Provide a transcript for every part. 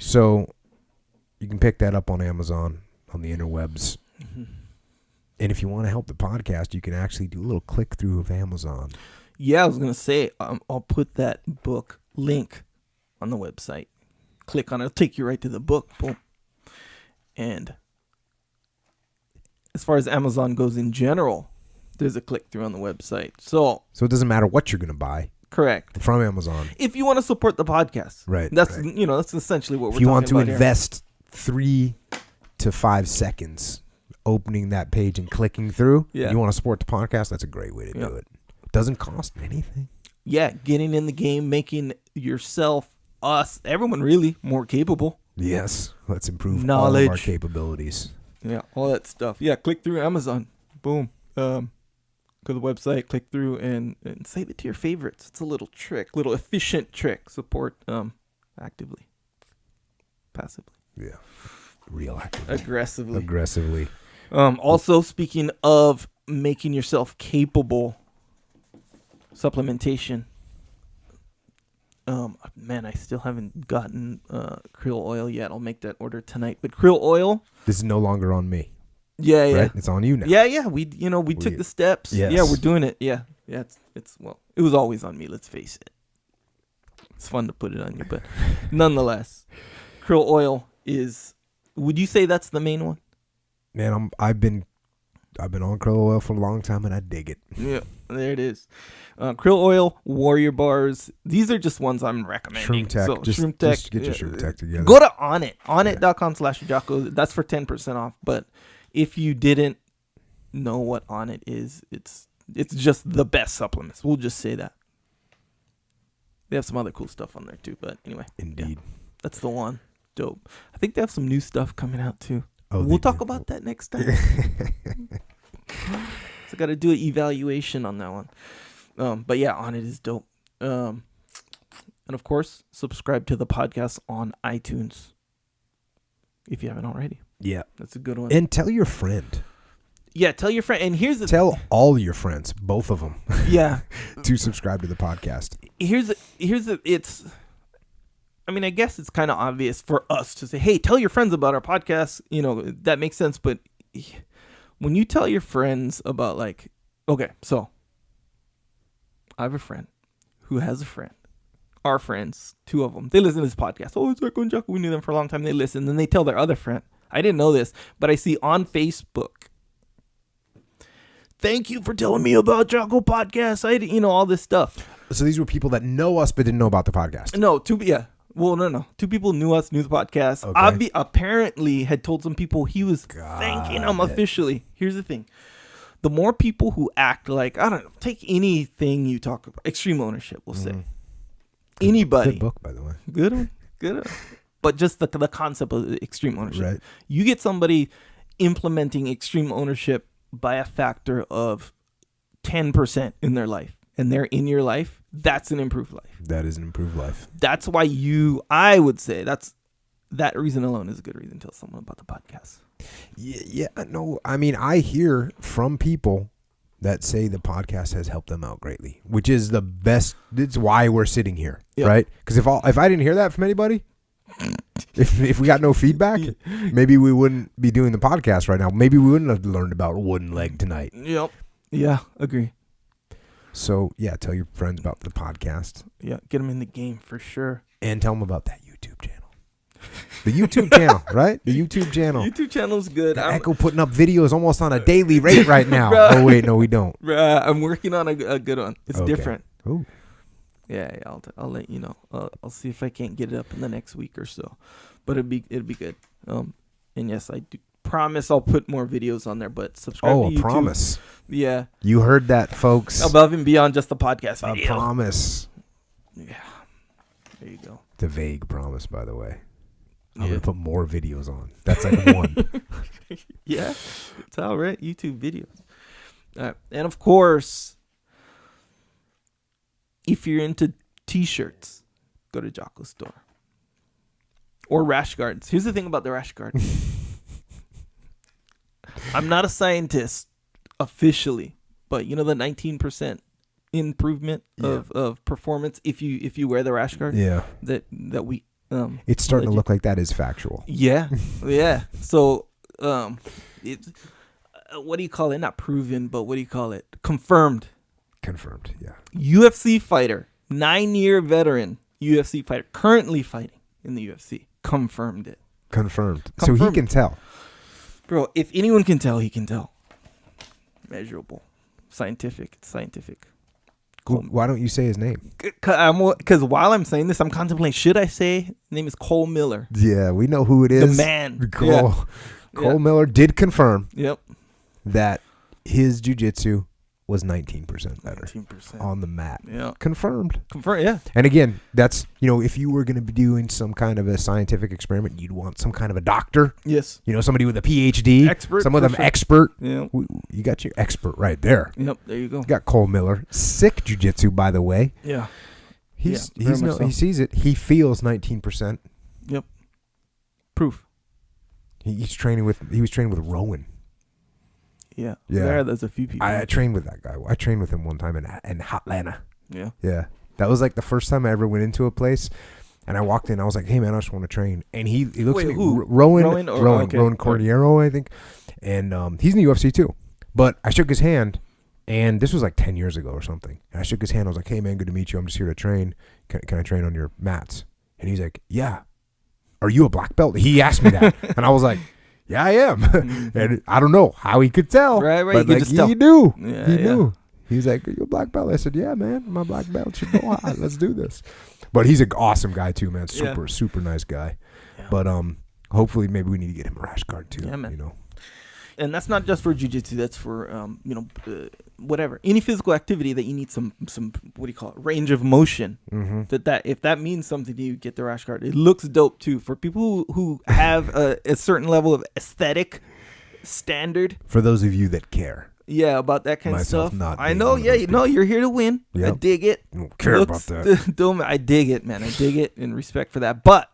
So you can pick that up on Amazon, on the interwebs. Mm-hmm. And if you want to help the podcast, you can actually do a little click through of Amazon. Yeah, I was going to say, I'll put that book link on the website. Click on it. It'll take you right to the book. Boom. And as far as Amazon goes in general, there's a click through on the website. So it doesn't matter what you're going to buy. Correct. From Amazon. If you want to support the podcast. Right. That's that's essentially what we're talking about. If you want to invest 3 to 5 seconds opening that page and clicking through, you want to support the podcast, that's a great way to do it. Doesn't cost anything. Yeah, getting in the game, making yourself, us, everyone really more capable. Yes. Let's improve knowledge, all of our capabilities. Yeah, all that stuff. Yeah, click through Amazon. Boom. Go to the website, click through, and save it to your favorites. It's a little efficient trick. Support actively. Passively. Yeah. Real actively. Aggressively. Also, speaking of making yourself capable, supplementation. Man, I still haven't gotten krill oil yet. I'll make that order tonight. But krill oil. This is no longer on me. Yeah, yeah. Right? It's on you now. Yeah. We took the steps. Yes. Yeah, we're doing it. Yeah. It's it was always on me. Let's face it. It's fun to put it on you, but nonetheless, krill oil is. Would you say that's the main one? Man, I've been on krill oil for a long time, and I dig it. Yeah, there it is. Krill oil, Warrior bars. These are just ones I'm recommending. Shroom Tech. So, Shroom Tech. Just get your Shroom Tech together. Go to Onnit. Onnit.com/Jocko. That's for 10% off. But if you didn't know what Onnit is, it's just the best supplements. We'll just say that. They have some other cool stuff on there too. But anyway. Indeed. That's the one. Dope. I think they have some new stuff coming out too. Oh, we'll talk about that next time. So I got to do an evaluation on that one. But yeah, Onnit is dope. And of course, subscribe to the podcast on iTunes if you haven't already. Yeah. That's a good one. And tell your friend. Yeah, tell your friend. And tell all your friends, both of them. Yeah. To subscribe to the podcast. I mean, I guess it's kind of obvious for us to say, hey, tell your friends about our podcast. That makes sense. But when you tell your friends about okay, so I have a friend who has a friend. Our friends, 2 of them, they listen to this podcast. Oh, it's Jocko and Jocko. We knew them for a long time. They listen. Then they tell their other friend. I didn't know this, but I see on Facebook, thank you for telling me about Jocko Podcast. All this stuff. So these were people that know us but didn't know about the podcast. No, Well, no. 2 people knew us, knew the podcast. Okay. Apparently had told some people he was thanking them officially. Here's the thing. The more people who act like, I don't know, take anything you talk about. Extreme ownership, we'll say. Anybody. Good book, by the way. Good one. But just the concept of extreme ownership. Right. You get somebody implementing extreme ownership by a factor of 10% in their life, and they're in your life, that's an improved life. That is an improved life. That's why I would say that reason alone is a good reason to tell someone about the podcast. Yeah, no, I mean, I hear from people that say the podcast has helped them out greatly, which is the best. It's why we're sitting here, right? Because if I didn't hear that from anybody, if we got no feedback, maybe we wouldn't be doing the podcast right now. Maybe we wouldn't have learned about wooden leg tonight. Yep. Yeah, agree. So, yeah, tell your friends about the podcast. Yeah, get them in the game for sure. And tell them about that YouTube channel. The YouTube channel, right? The YouTube channel. YouTube channel's good. Echo putting up videos almost on a daily rate right now. Oh, wait, no, we don't. I'm working on a good one. It's different. Ooh. Yeah, I'll let you know. I'll see if I can't get it up in the next week or so. But it'll be good. And yes, I do promise I'll put more videos on there, but subscribe to YouTube. Oh, a promise. Yeah. You heard that, folks. Above and beyond just the podcast video. A promise. Yeah. There you go. It's a vague promise, by the way. I'm going to put more videos on. That's like one. Yeah. It's all right. YouTube videos. All right. And of course, if you're into t-shirts, go to Jocko store. Or rash guards. Here's the thing about the rash guard. I'm not a scientist officially, but the 19% improvement of performance if you wear the rash guard. Yeah. That we It's starting to look like that is factual. Yeah, yeah. So, it's what do you call it? Not proven, but what do you call it? Confirmed. Confirmed. Yeah. UFC fighter, 9-year veteran UFC fighter, currently fighting in the UFC. Confirmed it. Confirmed. So he can tell. Bro, if anyone can tell, he can tell. Measurable. Scientific. It's scientific. Cool. Why don't you say his name? Because while I'm saying this, I'm contemplating, should I say his name is Cole Miller? Yeah, we know who it is. The man. Cole Miller did confirm Yep. that his jiu-jitsu was 19% better 19%. on the mat. Yeah. Confirmed. Yeah. And again, that's, if you were going to be doing some kind of a scientific experiment, you'd want some kind of a doctor. Yes. Somebody with a PhD. Expert. Some of them expert. Yeah. You got your expert right there. Yep. There you go. You got Cole Miller. Sick jiu-jitsu, by the way. Yeah. He sees it. He feels 19%. Yep. Proof. He was training with Rowan. Yeah. Yeah. There's a few people. I trained with that guy. I trained with him one time in Atlanta. Yeah. Yeah. That was like the first time I ever went into a place, and I walked in. I was like, "Hey man, I just want to train." And he looks at me. Who? Rowan Okay. Cordiero, I think. And he's in the UFC too. But I shook his hand, and this was like 10 years ago or something. And I shook his hand. I was like, "Hey man, good to meet you. I'm just here to train. Can I train on your mats?" And he's like, "Yeah." "Are you a black belt?" He asked me that, and I was like, "Yeah, I am." And I don't know how he could tell. Right. But You like, just tell. he knew. Yeah, He knew. He's like, "Are you a black belt?" I said, "Yeah, man. I'm a black belt. Should go high. Let's do this." But he's an awesome guy too, man. Super nice guy. Yeah. But hopefully maybe we need to get him a rash guard too. Yeah, man. And that's not just for jiu-jitsu. That's for whatever, any physical activity that you need some what do you call it, range of motion. Mm-hmm. That if that means something to you, get the rash guard. It looks dope too for people who have a certain level of aesthetic standard. For those of you that care. Yeah, about that kind Myself of stuff. not I being know. one of Yeah, those people. you're here to win. Yep. I dig it. I don't care about that. I dig it, man. I dig it in respect for that. But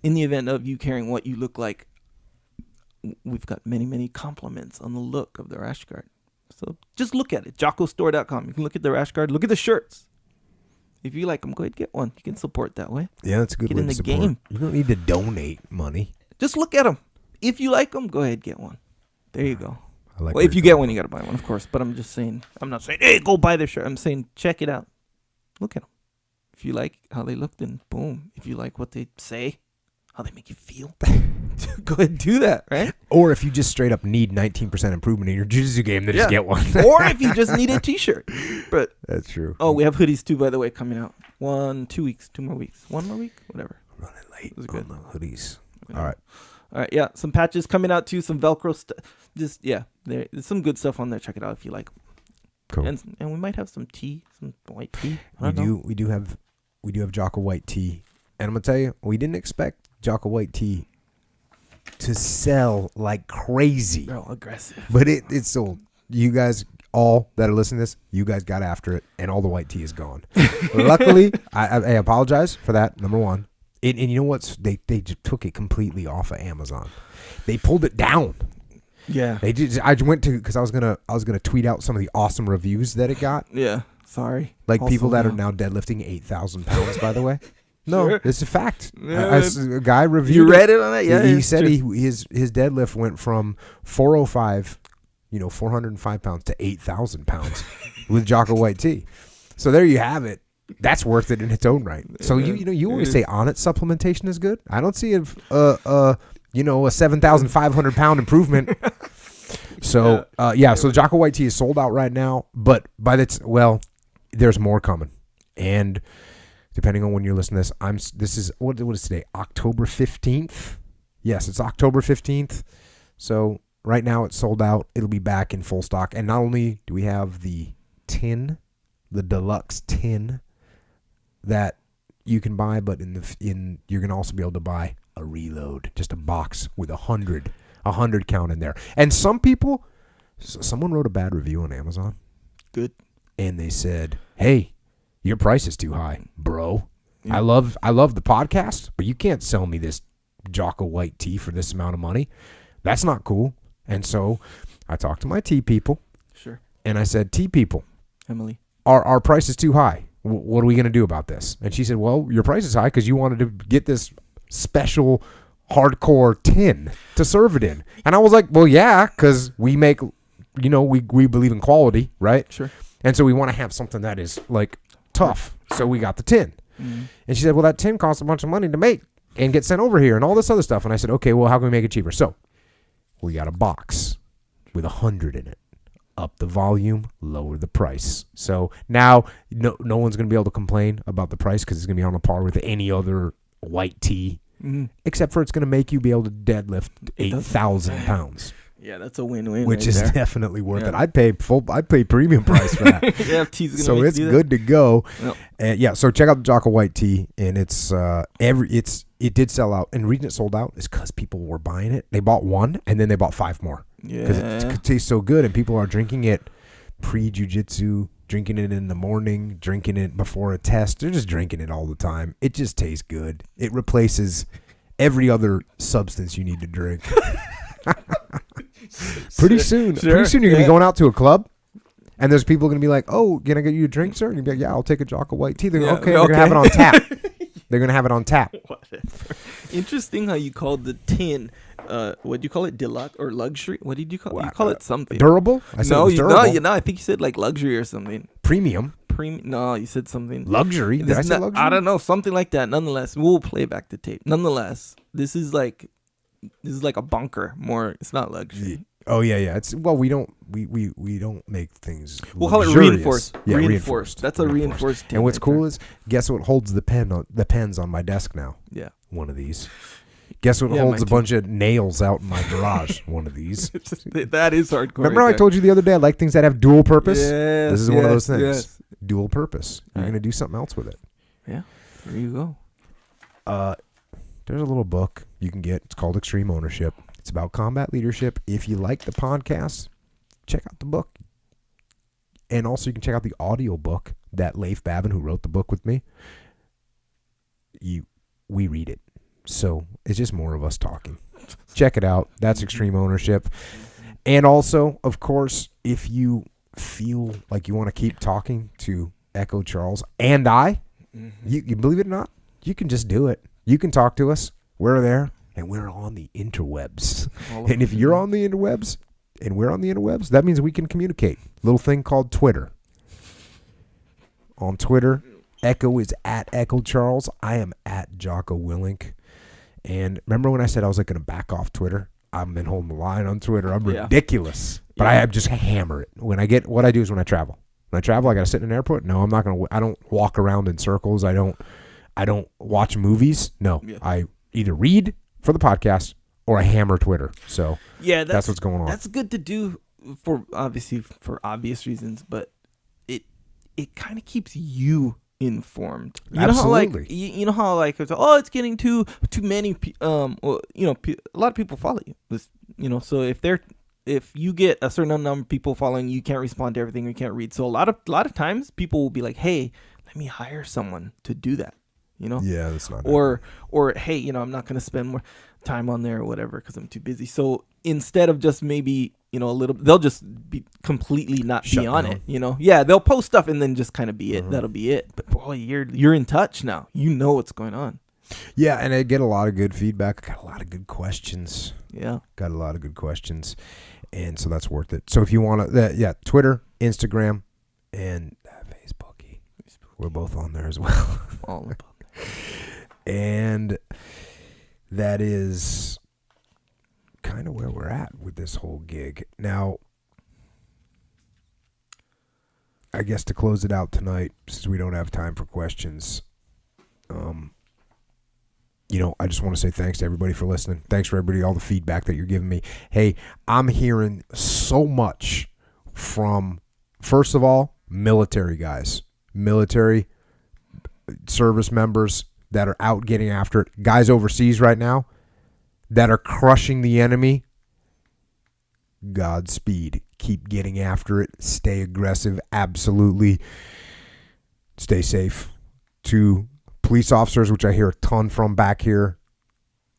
in the event of you caring what you look like, we've got many compliments on the look of the rash guard. So just look at it. JockoStore.com. You can look at the rash guard. Look at the shirts. If you like them, go ahead and get one. You can support that way. Yeah, that's a good Get way in to the support. game. You don't need to donate money. Just look at them. If you like them, go ahead and get one. There you go. I like Well, if you get one, you got to buy one, of course. But I'm just saying, I'm not saying, hey, go buy their shirt. I'm saying, check it out. Look at them. If you like how they look, then boom. If you like what they say, how they make you feel, go ahead and do that, right? Or if you just straight up need 19% improvement in your jiu-jitsu game, then just get one. Or if you just need a t-shirt. But that's true. oh, we have hoodies too, by the way, coming out. 2 weeks, 2 more weeks. 1 more week, whatever. Running late Those are on good. the hoodies. Yeah. All right. All right, yeah. Some patches coming out too, some Velcro stuff. Just, yeah, there's some good stuff on there. Check it out if you like. Cool. And we might have some tea, some white tea. We do have Jocko white tea. And I'm going to tell you, we didn't expect Jocko white tea to sell like crazy. They're all aggressive. But it's sold. You guys, all that are listening to this, you guys got after it, and all the white tea is gone. Luckily, I apologize for that, number one. And you know what? They just took it completely off of Amazon. They pulled it down. Yeah. They did. I went to, because I was gonna tweet out some of the awesome reviews that it got. Yeah. Sorry. Like Also, people that yeah. are now deadlifting 8,000 pounds. By the way, no, Sure. it's a fact. Yeah. A guy reviewed. You read it on that? Yeah. He said his deadlift went from 405, 405 pounds to 8,000 pounds with Jocko white tea. So there you have it. That's worth it in its own right. So you always say Onnit supplementation is good. I don't see a 7,500 pound improvement. So so Jocko white tea is sold out right now, but there's more coming. And depending on when you're listening to this, what is today? October 15th. Yes, it's October 15th. So right now it's sold out. It'll be back in full stock. And not only do we have the tin, the deluxe tin that you can buy, but you're gonna also be able to buy a reload, just a box with 100 count in there. And someone wrote a bad review on Amazon. Good. And they said, "Hey, your price is too high, bro. Yeah. I love the podcast, but you can't sell me this Jocko white tea for this amount of money. That's not cool." And so I talked to my tea people. Sure. And I said, "Tea people, Emily, our price is too high. What are we going to do about this?" And she said, "Well, your price is high because you wanted to get this special hardcore tin to serve it in. And I was like, well, yeah, because we make, we believe in quality, right? Sure. And so we want to have something that is like tough. So we got the tin. Mm-hmm. And she said, well, that tin costs a bunch of money to make and get sent over here and all this other stuff. And I said, okay, well, how can we make it cheaper? So we got a box with 100 in it. Up the volume, lower the price. So now no one's going to be able to complain about the price because it's going to be on a par with any other white tea, except for it's going to make you be able to deadlift 8,000 pounds. Yeah, that's a win-win. Which right is there. Definitely worth it. I'd pay premium price for that. Yeah, tea's gonna so it's good to go. Yep. And so check out the Jocko White tea, and it did sell out. And the reason it sold out is because people were buying it. They bought one, and then they bought 5 more. Yeah, because it tastes so good, and people are drinking it pre-jiu-jitsu, drinking it in the morning, drinking it before a test. They're just drinking it all the time. It just tastes good. It replaces every other substance you need to drink. Pretty soon you're gonna be going out to a club, and there's people gonna be like, "Oh, can I get you a drink, sir?" And you'll be like, "Yeah, I'll take a Jocko White tea." They're okay. They're gonna have it on tap. They're gonna have it on tap. Whatever. Interesting how you called the tin. What do you call it? Deluxe or luxury? What did you call it? You call it something. Durable? I said it was durable. No. I think you said like luxury or something. Premium. No, you said something. Luxury. Did I say luxury? I don't know. Something like that. Nonetheless, we'll play back the tape. Nonetheless, this is like a bunker. More. It's not luxury. Oh yeah. It's we don't make things. We'll call it reinforced. Yeah, reinforced. That's a reinforced. And what's cool is, guess what holds the pens on my desk now? Yeah. One of these. Guess what holds a bunch of nails out in my garage? One of these. That is hardcore. Remember I told you the other day I like things that have dual purpose? Yes, this is one of those things. Yes. Dual purpose. You're going to do something else with it. Yeah. There you go. There's a little book you can get. It's called Extreme Ownership. It's about combat leadership. If you like the podcast, check out the book. And also you can check out the audio book that Leif Babin, who wrote the book with me, we read it. So it's just more of us talking. Check it out. That's Extreme Ownership. And also, of course, if you feel like you want to keep talking to Echo Charles and you believe it or not, you can just do it. You can talk to us. We're there, and we're on the interwebs. And if you're on the interwebs and we're on the interwebs, that means we can communicate. Little thing called Twitter. On Twitter, Echo is at Echo Charles. I am at Jocko Willink. And remember when I said I was like going to back off Twitter? I've been holding the line on Twitter. I'm ridiculous. But I just hammer it. What I do is when I travel. When I travel, I got to sit in an airport. No, I'm not going to. I don't walk around in circles. I don't watch movies. No, I either read for the podcast or I hammer Twitter. So that's what's going on. That's good to do for obvious reasons, but it kind of keeps you informed. Absolutely. You know how it's getting too many. A lot of people follow you. So if you get a certain number of people following, you can't respond to everything. You can't read. So a lot of times people will be like, "Hey, let me hire someone to do that." Yeah, that's not. Or hey, I'm not gonna spend more time on there or whatever because I'm too busy. So instead of just maybe a little, they'll just be completely not be on it. Yeah, they'll post stuff and then just kind of be it. That'll be it. But boy, you're in touch now. You know what's going on. Yeah, and I get a lot of good feedback. I got a lot of good questions. Yeah, got a lot of good questions, and so that's worth it. So if you want to, Twitter, Instagram, and Facebook. We're both on there as well. All about. And that is kind of where we're at with this whole gig. Now, I guess to close it out tonight, since we don't have time for questions, I just want to say thanks to everybody for listening. Thanks for everybody, all the feedback that you're giving me. Hey, I'm hearing so much from, first of all, military guys, military service members that are out getting after it, guys overseas right now that are crushing the enemy. Godspeed. Keep getting after it. Stay aggressive. Absolutely. Stay safe. To police officers, which I hear a ton from back here,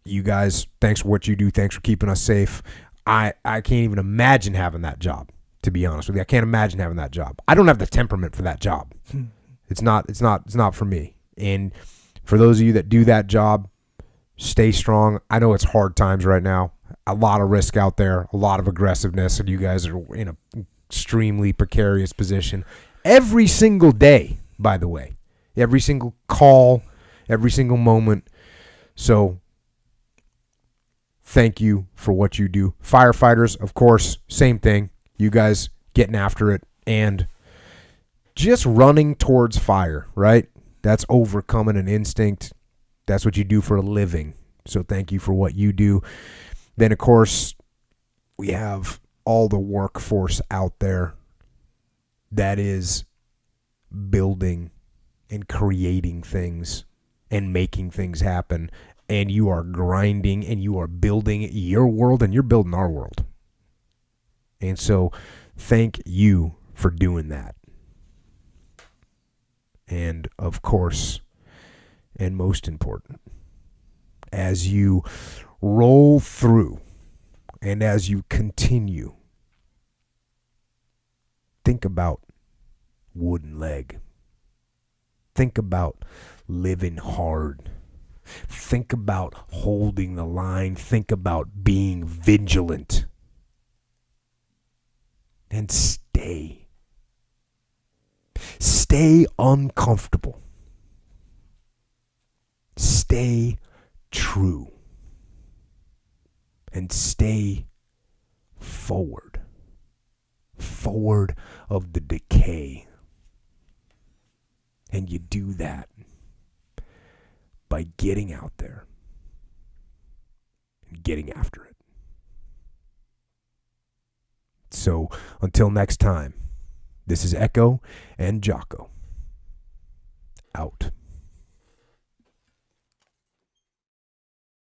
you guys, thanks for what you do. Thanks for keeping us safe. I can't even imagine having that job, to be honest with you. I can't imagine having that job. I don't have the temperament for that job. It's not for me. And for those of you that do that job, Stay strong. I know it's hard times right now. A lot of risk out there, a lot of aggressiveness, and you guys are in an extremely precarious position every single day, by the way. Every single call, every single moment. So thank you for what you do. Firefighters, of course, same thing. You guys getting after it and just running towards fire, right? That's overcoming an instinct. That's what you do for a living. So thank you for what you do. Then, of course, we have all the workforce out there that is building and creating things and making things happen. And you are grinding and you are building your world and you're building our world. And so thank you for doing that. And, of course, and most important, as you roll through and as you continue, think about wooden leg. Think about living hard. Think about holding the line. Think about being vigilant. And stay. Stay uncomfortable. Stay true. And stay forward. Forward of the decay. And you do that by getting out there and getting after it. So until next time, this is Echo and Jocko. Out.